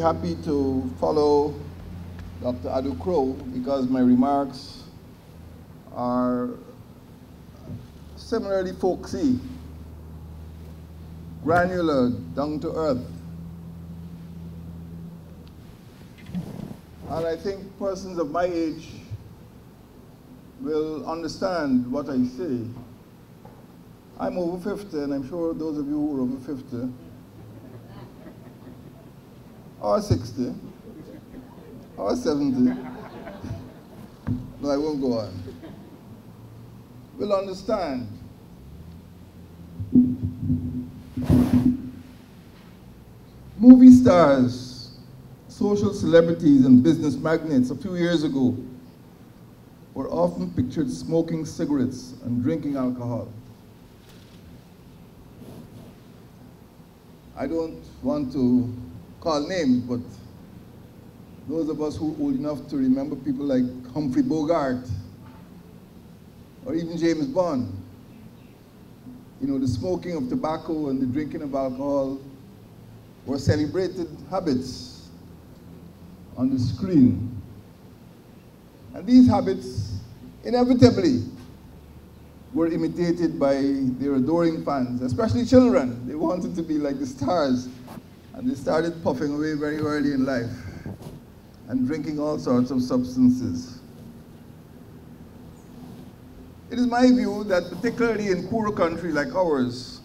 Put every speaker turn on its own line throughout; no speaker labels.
happy to follow Dr. Adu Crow because my remarks are similarly folksy, granular, down to earth. And I think persons of my age will understand what I say. I'm over 50, and I'm sure those of you who are over 50, or 60, or 70, no, I won't go on, will understand movie stars, social celebrities, and business magnates a few years ago were often pictured smoking cigarettes and drinking alcohol. I don't want to call names, but those of us who are old enough to remember people like Humphrey Bogart or even James Bond, you know, the smoking of tobacco and the drinking of alcohol were celebrated habits on the screen. And these habits inevitably were imitated by their adoring fans, especially children. They wanted to be like the stars, and they started puffing away very early in life and drinking all sorts of substances. It is my view that particularly in poorer country like ours,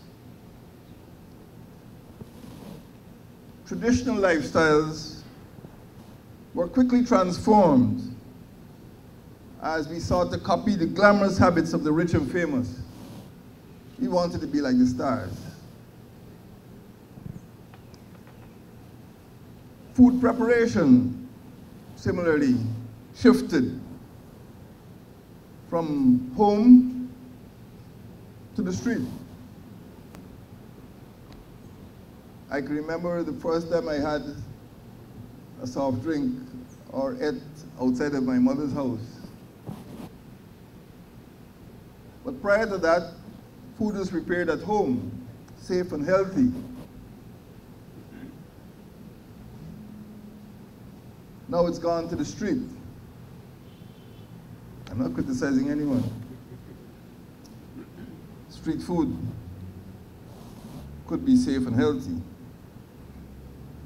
traditional lifestyles were quickly transformed as we sought to copy the glamorous habits of the rich and famous. We wanted to be like the stars. Food preparation, similarly, shifted from home to the street. I can remember the first time I had a soft drink or ate outside of my mother's house. But prior to that, food was prepared at home, safe and healthy. Now it's gone to the street. I'm not criticizing anyone. Street food could be safe and healthy.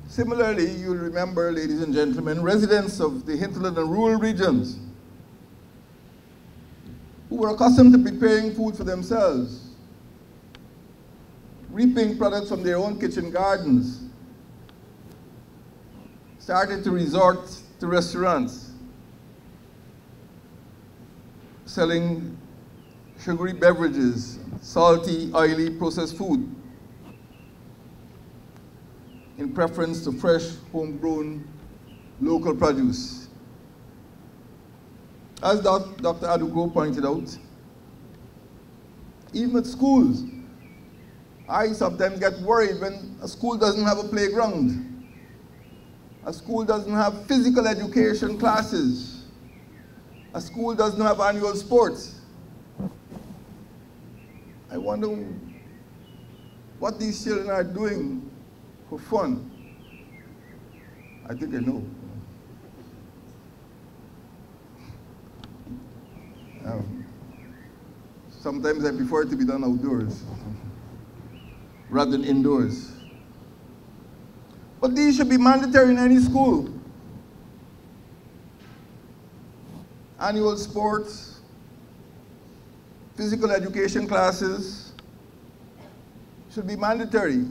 Similarly, you'll remember, ladies and gentlemen, residents of the hinterland and rural regions who were accustomed to preparing food for themselves, reaping products from their own kitchen gardens, started to resort to restaurants, selling sugary beverages, salty, oily, processed food, in preference to fresh, homegrown, local produce. As Dr. Adugo pointed out, even at schools, I sometimes get worried when a school doesn't have a playground. A school doesn't have physical education classes. A school doesn't have annual sports. I wonder what these children are doing for fun. I think I know. Sometimes I prefer it to be done outdoors rather than indoors. But these should be mandatory in any school. Annual sports, physical education classes should be mandatory.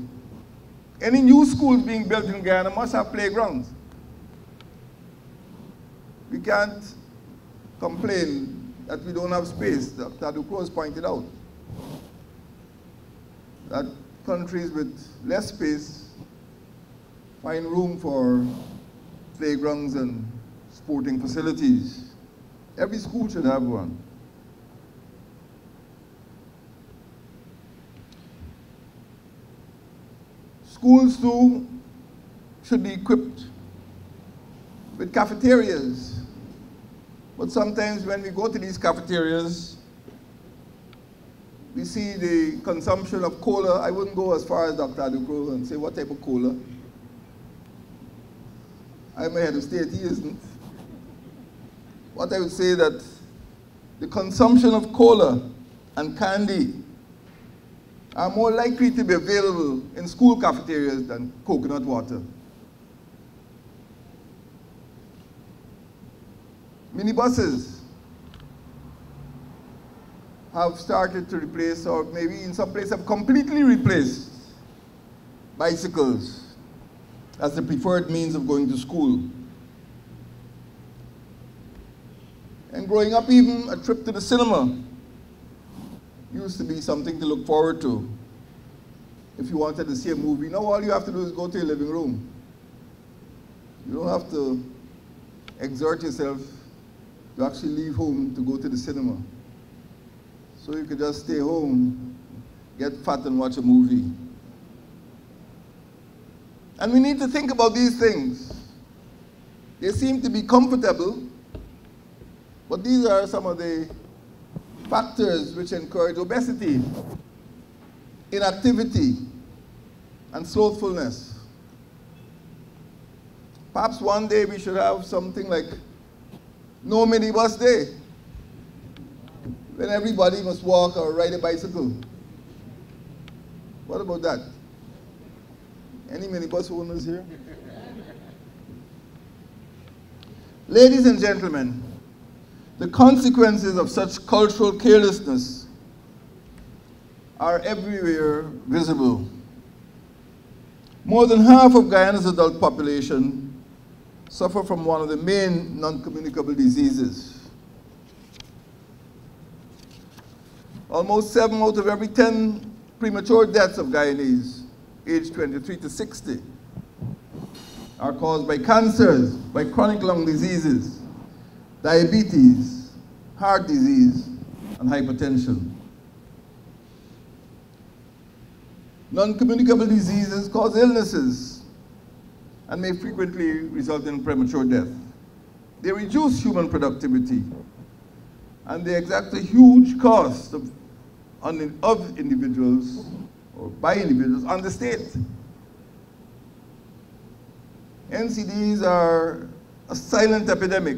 Any new schools being built in Guyana must have playgrounds. We can't complain that we don't have space. Dr. Ducros pointed out that countries with less space find room for playgrounds and sporting facilities. Every school should have one. Schools too should be equipped with cafeterias. But sometimes when we go to these cafeterias, we see the consumption of cola. I wouldn't go as far as Dr. Aducro and say what type of cola. I'm a head of state, he isn't. What I would say that the consumption of cola and candy are more likely to be available in school cafeterias than coconut water. Minibuses have started to replace, or maybe in some places have completely replaced, bicycles as the preferred means of going to school. And growing up, even a trip to the cinema used to be something to look forward to. If you wanted to see a movie, now all you have to do is go to your living room. You don't have to exert yourself to actually leave home to go to the cinema. So you could just stay home, get fat and watch a movie. And we need to think about these things. They seem to be comfortable, but these are some of the factors which encourage obesity, inactivity, and slothfulness. Perhaps one day we should have something like no minibus day, when everybody must walk or ride a bicycle. What about that? Any minibus owners here? Ladies and gentlemen, the consequences of such cultural carelessness are everywhere visible. More than half of Guyana's adult population suffer from one of the main non-communicable diseases. Almost 7 out of every 10 premature deaths of Guyanese aged 23 to 60 are caused by cancers, by chronic lung diseases, diabetes, heart disease, and hypertension. Non-communicable diseases cause illnesses and may frequently result in premature death. They reduce human productivity, and they exact a huge cost of individuals, or by individuals, on the state. NCDs are a silent epidemic,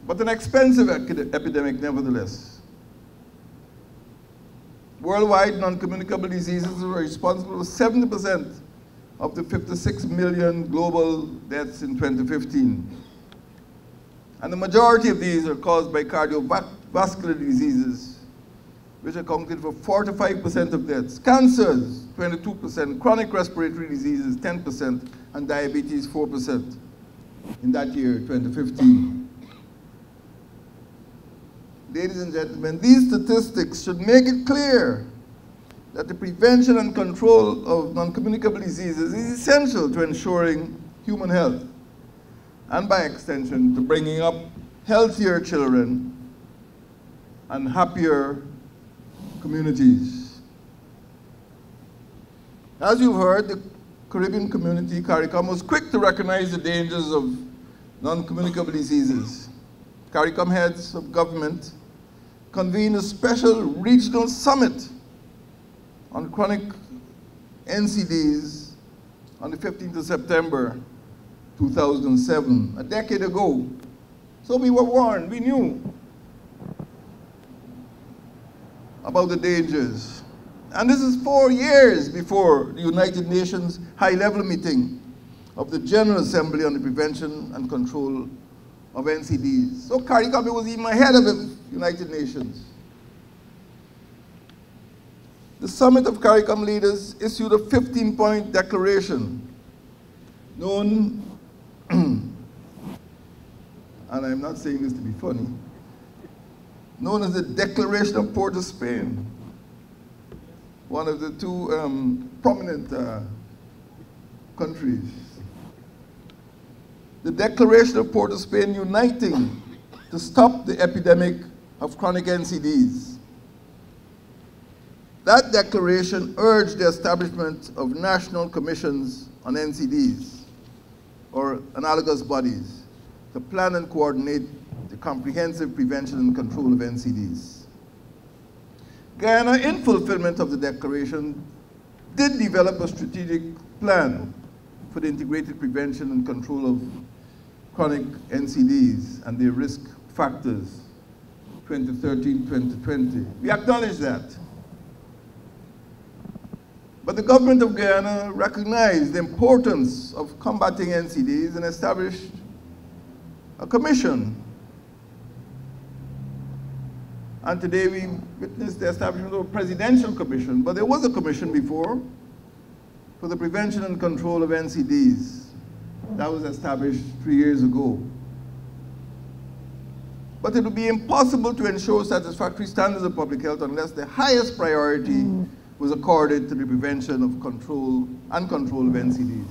but an expensive epidemic nevertheless. Worldwide, non-communicable diseases are responsible for 70% of the 56 million global deaths in 2015. And the majority of these are caused by cardiovascular diseases, which accounted for 45% of deaths, cancers, 22%, chronic respiratory diseases, 10%, and diabetes, 4% in that year, 2015. Ladies and gentlemen, these statistics should make it clear that the prevention and control of non-communicable diseases is essential to ensuring human health, and by extension, to bringing up healthier children and happier communities. As you've heard, the Caribbean community, CARICOM, was quick to recognize the dangers of non-communicable diseases. CARICOM heads of government convened a special regional summit on chronic NCDs on the 15th of September 2007, a decade ago. So we were warned, we knew about the dangers. And this is 4 years before the United Nations high-level meeting of the General Assembly on the Prevention and Control of NCDs. So CARICOM was even ahead of the United Nations. The summit of CARICOM leaders issued a 15-point declaration known, and I'm not saying this to be funny, known as the Declaration of Port of Spain, one of the two prominent countries. The Declaration of Port of Spain uniting to stop the epidemic of chronic NCDs. That declaration urged the establishment of national commissions on NCDs, or analogous bodies, to plan and coordinate the comprehensive prevention and control of NCDs. Guyana, in fulfillment of the declaration, did develop a strategic plan for the integrated prevention and control of chronic NCDs and their risk factors, 2013-2020. We acknowledge that. But the government of Guyana recognized the importance of combating NCDs and established a commission. And today we witnessed the establishment of a presidential commission, but there was a commission before for the prevention and control of NCDs. That was established 3 years ago. But it would be impossible to ensure satisfactory standards of public health unless the highest priority was accorded to the prevention of control of NCDs.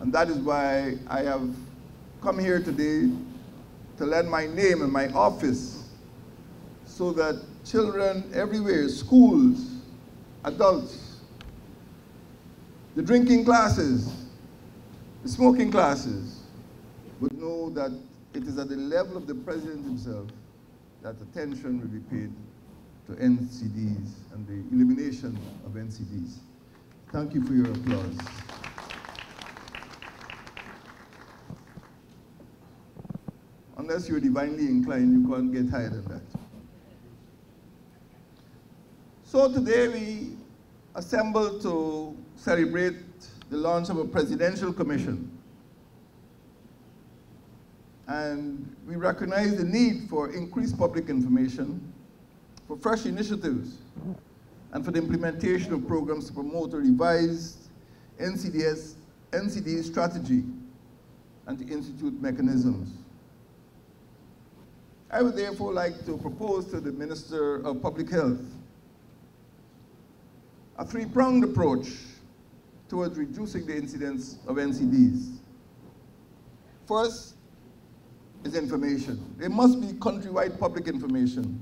And that is why I have come here today to lend my name and my office so that children everywhere, schools, adults, the drinking classes, the smoking classes, would know that it is at the level of the president himself that attention will be paid to NCDs and the elimination of NCDs. Thank you for your applause. Unless you're divinely inclined, you can't get higher than that. So today we assembled to celebrate the launch of a presidential commission. And we recognize the need for increased public information, for fresh initiatives, and for the implementation of programs to promote a revised NCD strategy and to institute mechanisms. I would therefore like to propose to the Minister of Public Health a three-pronged approach towards reducing the incidence of NCDs. First is information. There must be countrywide public information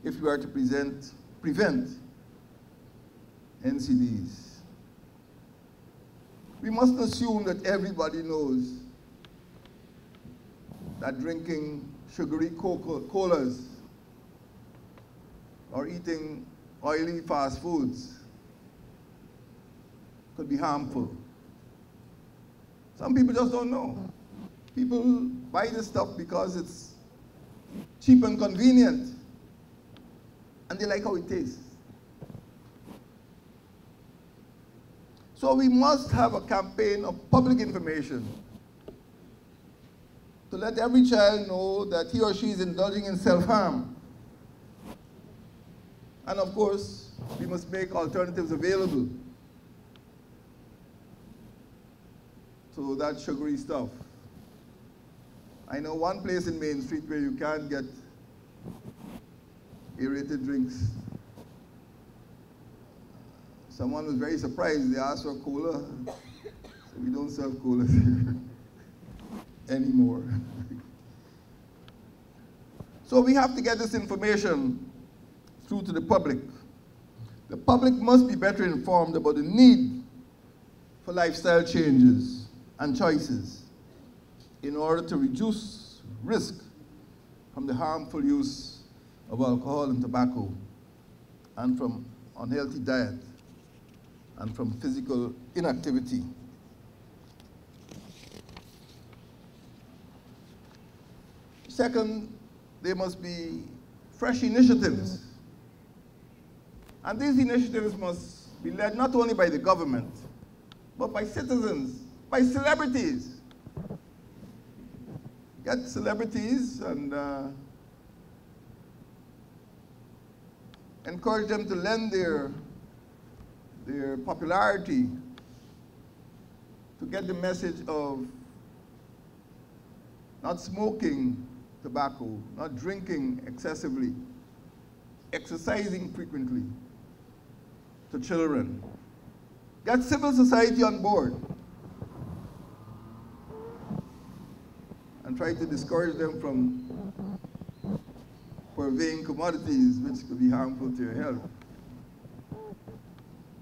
if we are to prevent NCDs. We mustn't assume that everybody knows that drinking sugary colas or eating oily fast foods could be harmful. Some people just don't know. People buy this stuff because it's cheap and convenient, and they like how it tastes. So we must have a campaign of public information to let every child know that he or she is indulging in self-harm. And of course, we must make alternatives available to that sugary stuff. I know one place in Main Street where you can't get aerated drinks. Someone was very surprised. They asked for a cola. So we don't serve colas here anymore. So we have to get this information through to the public. The public must be better informed about the need for lifestyle changes and choices in order to reduce risk from the harmful use of alcohol and tobacco, and from unhealthy diet, and from physical inactivity. Second, there must be fresh initiatives. And these initiatives must be led not only by the government, but by citizens, by celebrities. Get celebrities and encourage them to lend their popularity to get the message of not smoking tobacco, not drinking excessively, exercising frequently to children. Get civil society on board and try to discourage them from purveying commodities which could be harmful to your health,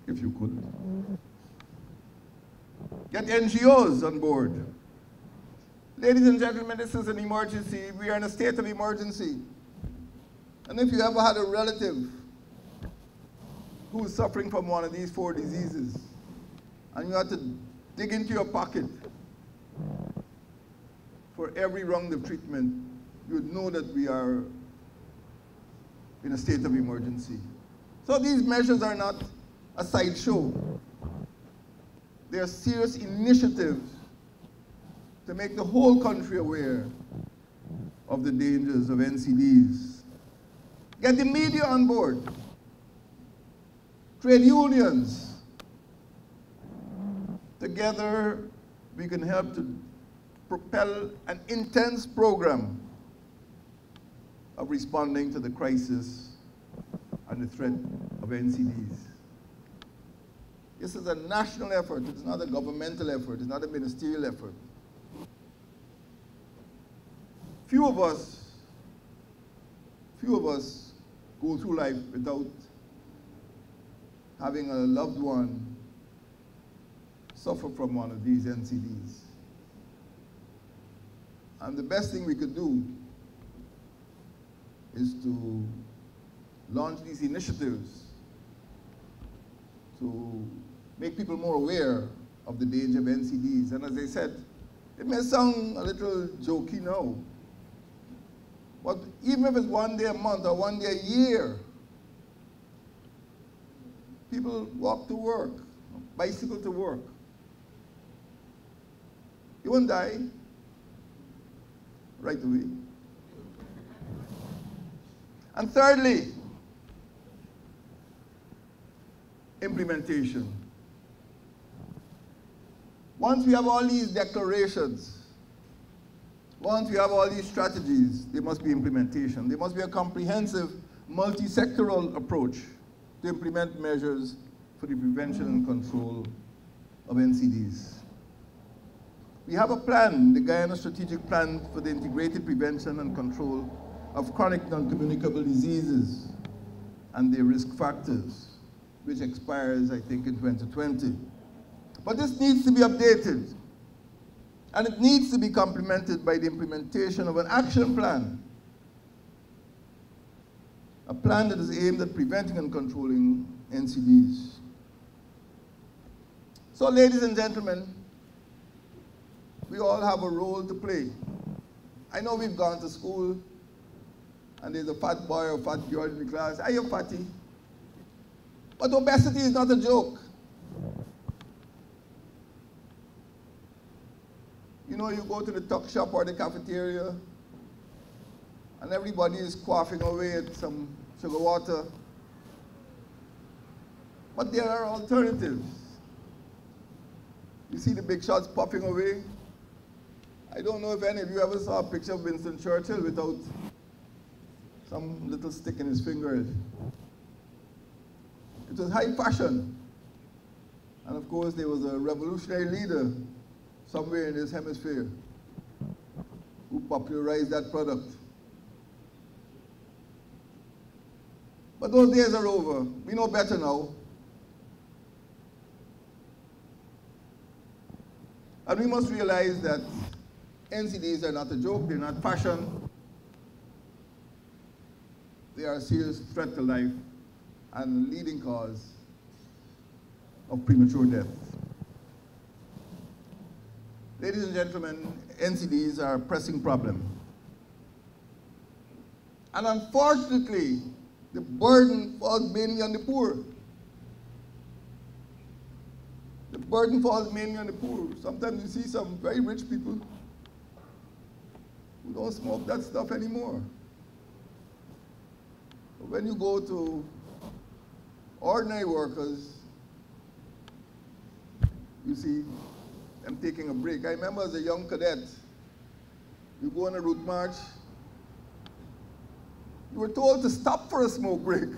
if you could. Get NGOs on board. Ladies and gentlemen, this is an emergency. We are in a state of emergency. And if you ever had a relative who is suffering from one of these 4 diseases, and you had to dig into your pocket for every round of treatment, you would know that we are in a state of emergency. So these measures are not a sideshow. They are serious initiatives to make the whole country aware of the dangers of NCDs. Get the media on board, trade unions. Together, we can help to propel an intense program of responding to the crisis and the threat of NCDs. This is a national effort. It's not a governmental effort. It's not a ministerial effort. Few of us go through life without having a loved one suffer from one of these NCDs. And the best thing we could do is to launch these initiatives to make people more aware of the danger of NCDs. And as I said, it may sound a little jokey now, but even if it's 1 day a month or 1 day a year, people walk to work, bicycle to work. You won't die right away. And thirdly, implementation. Once we have all these declarations, once we have all these strategies, there must be implementation. There must be a comprehensive, multi-sectoral approach to implement measures for the prevention and control of NCDs. We have a plan, the Guyana Strategic Plan for the Integrated Prevention and Control of Chronic Non-Communicable Diseases and their risk factors, which expires, I think, in 2020. But this needs to be updated, and it needs to be complemented by the implementation of an action plan, a plan that is aimed at preventing and controlling NCDs. So, ladies and gentlemen, we all have a role to play. I know we've gone to school, and there's a fat boy or fat girl in the class. Are you fatty? But obesity is not a joke. You know, you go to the tuck shop or the cafeteria, and everybody is quaffing away at some sugar water. But there are alternatives. You see the big shots puffing away? I don't know if any of you ever saw a picture of Winston Churchill without some little stick in his finger. It was high fashion. And of course, there was a revolutionary leader somewhere in this hemisphere who popularized that product. But those days are over. We know better now. And we must realize that NCDs are not a joke, they're not fashion. They are a serious threat to life and a leading cause of premature death. Ladies and gentlemen, NCDs are a pressing problem. And unfortunately, the burden falls mainly on the poor. The burden falls mainly on the poor. Sometimes you see some very rich people who don't smoke that stuff anymore. But when you go to ordinary workers, you see them taking a break. I remember as a young cadet, you go on a route march, you were told to stop for a smoke break.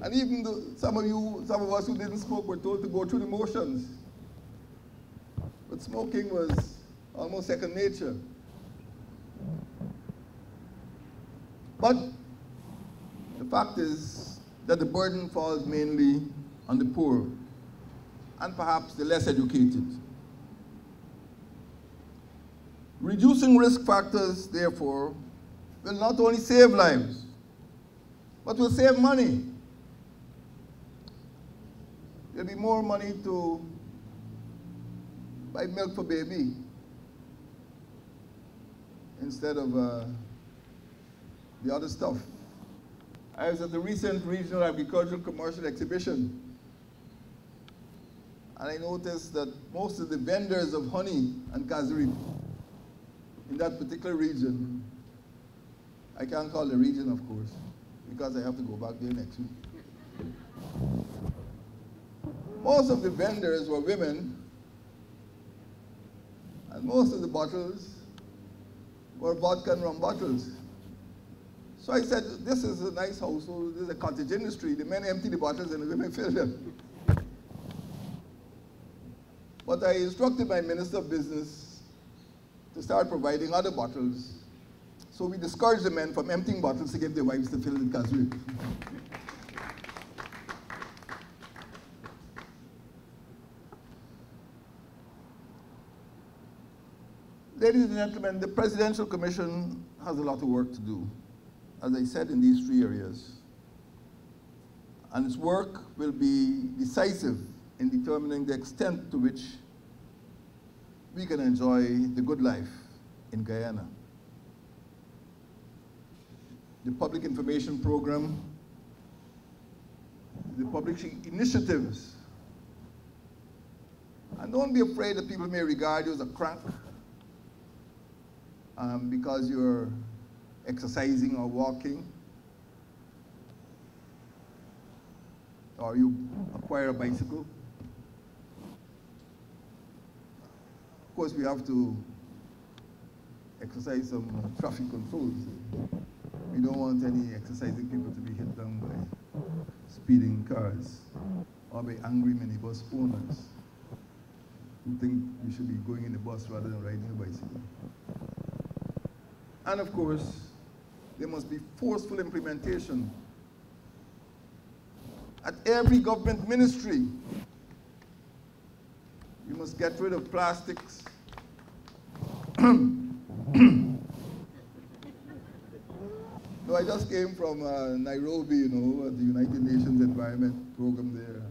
And even though some of us who didn't smoke were told to go through the motions. But smoking was almost second nature. But the fact is that the burden falls mainly on the poor and perhaps the less educated. Reducing risk factors, therefore, will not only save lives, but will save money. There'll be more money to buy milk for baby instead of the other stuff. I was at the recent Regional Agricultural Commercial Exhibition, and I noticed that most of the vendors of honey and cashew in that particular region, I can't call the region, of course, because I have to go back there next week. Most of the vendors were women, and most of the bottles were vodka and rum bottles. So I said, this is a nice household, this is a cottage industry. The men empty the bottles and the women fill them. But I instructed my Minister of Business to start providing other bottles. So we discouraged the men from emptying bottles to give their wives to fill with cashew. Ladies and gentlemen, the Presidential Commission has a lot of work to do, as I said, in these 3 areas. And its work will be decisive in determining the extent to which we can enjoy the good life in Guyana. The public information program, the publishing initiatives, and don't be afraid that people may regard you as a crank because you're exercising or walking, or you acquire a bicycle. Of course, we have to exercise some traffic controls. We don't want any exercising people to be hit down by speeding cars or by angry minibus owners who think you should be going in the bus rather than riding a bicycle. And of course, there must be forceful implementation at every government ministry. You must get rid of plastics. No, I just came from Nairobi, you know, at the United Nations Environment Program there.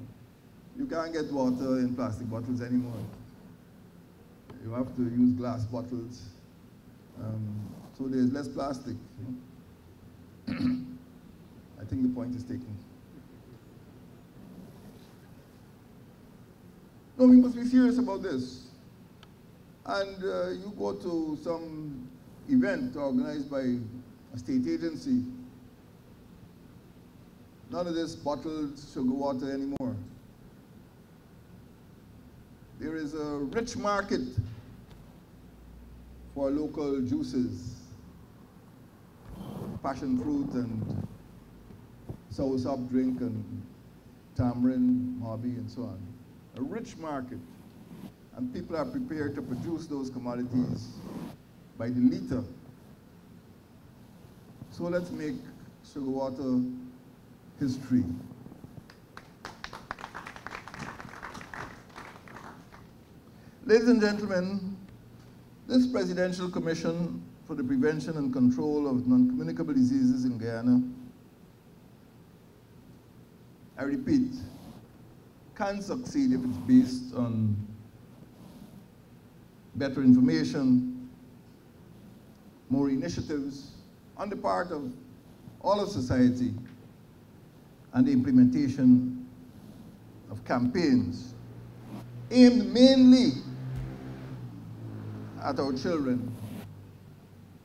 You can't get water in plastic bottles anymore. You have to use glass bottles. So there's less plastic. I think the point is taken. No, we must be serious about this. And you go to some event organized by a state agency, none of this bottled sugar water anymore. There is a rich market for local juices, passion fruit and soursop drink and tamarind, mabi, and so on. A rich market, and people are prepared to produce those commodities by the liter. So let's make sugar water history. Ladies and gentlemen, this Presidential Commission for the Prevention and Control of Non-Communicable Diseases in Guyana, I repeat, can succeed if it's based on better information, more initiatives on the part of all of society, and the implementation of campaigns aimed mainly at our children.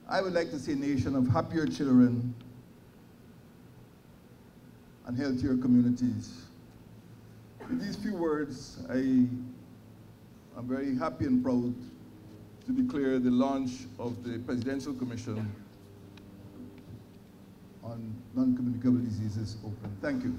I would like to see a nation of happier children and healthier communities. With these few words, I am very happy and proud to declare the launch of the Presidential Commission on Non-Communicable Diseases open. Thank you.